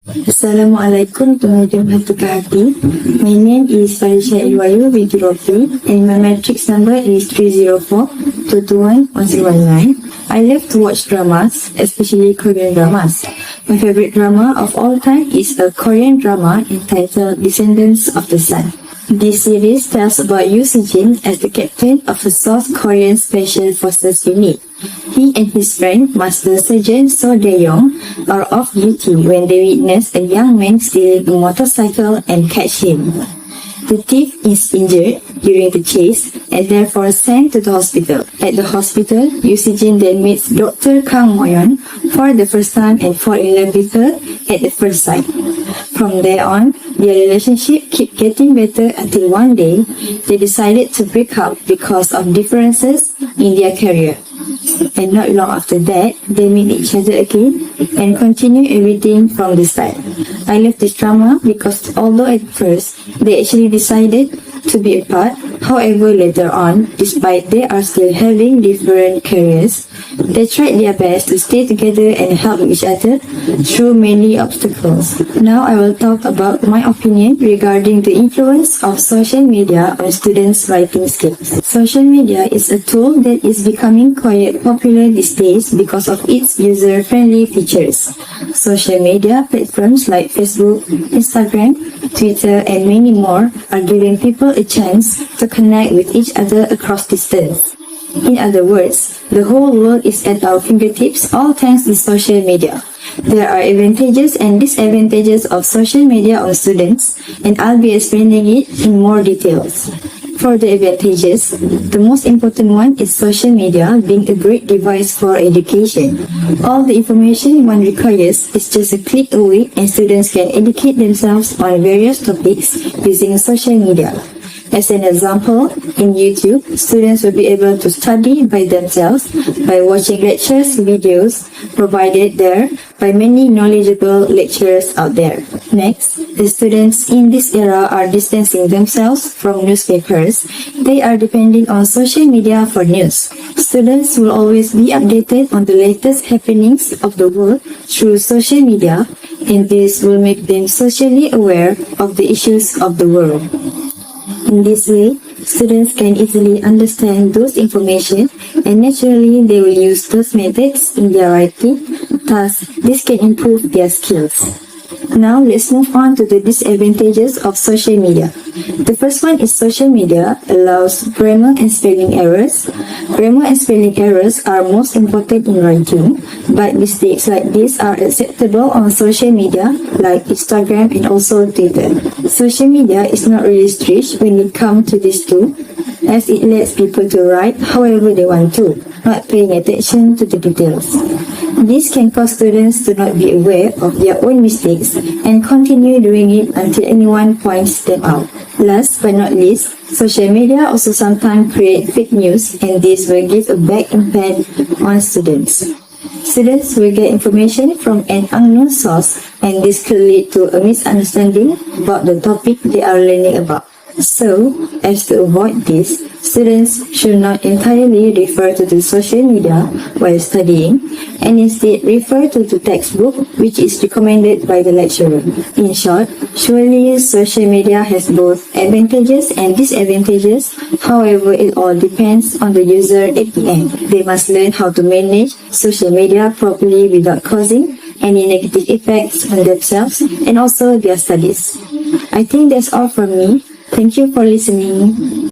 Assalamualaikum pengajian Hatikahaty. My name is Farisha Irwayu binti Ropi and my Matric number is 304-221-1019. I love to watch dramas, especially Korean dramas. My favorite drama of all time is a Korean drama entitled Descendants of the Sun. This series tells about Yoo Si-jin as the captain of a South Korean Special Forces unit. He and his friend, Master Sergeant So Dae-yong, are off duty when they witness a young man stealing a motorcycle and catch him. The thief is injured during the chase and therefore sent to the hospital. At the hospital, Yoo Si-jin then meets Dr. Kang Mo-yeon for the first time and fall in love with her at the first sight. From there on, their relationship kept getting better until one day, they decided to break up because of differences in their career. And not long after that, they meet each other again and continue everything from the start. I love this drama because although at first they actually decided to be apart, however later on, despite they are still having different careers, they tried their best to stay together and help each other through many obstacles. Now I will talk about my opinion regarding the influence of social media on students' writing skills. Social media is a tool that is becoming quite popular these days because of its user-friendly features. Social media platforms like Facebook, Instagram, Twitter, and many more are giving people a chance to connect with each other across distance. In other words, the whole world is at our fingertips all thanks to social media. There are advantages and disadvantages of social media on students, and I'll be explaining it in more details. For the advantages, the most important one is social media being a great device for education. All the information one requires is just a click away and students can educate themselves on various topics using social media. As an example, in YouTube, students will be able to study by themselves by watching lectures videos provided there by many knowledgeable lecturers out there. Next, the students in this era are distancing themselves from newspapers. They are depending on social media for news. Students will always be updated on the latest happenings of the world through social media, and this will make them socially aware of the issues of the world. In this way, students can easily understand those information and naturally they will use those methods in their writing, thus this can improve their skills. Now let's move on to the disadvantages of social media. The first one is social media allows grammar and spelling errors. Grammar and spelling errors are most important in writing, but mistakes like this are acceptable on social media like Instagram and also Twitter. Social media is not really strict when it comes to this too, as it lets people to write however they want to, not paying attention to the details. This can cause students to not be aware of their own mistakes and continue doing it until anyone points them out. Last but not least, social media also sometimes create fake news, and this will give a bad impact on students. Students will get information from an unknown source, and this could lead to a misunderstanding about the topic they are learning about. So, as to avoid this, students should not entirely refer to the social media while studying, and instead refer to the textbook which is recommended by the lecturer. In short, surely social media has both advantages and disadvantages, however it all depends on the user at the end. They must learn how to manage social media properly without causing any negative effects on themselves and also their studies. I think that's all from me. Thank you for listening.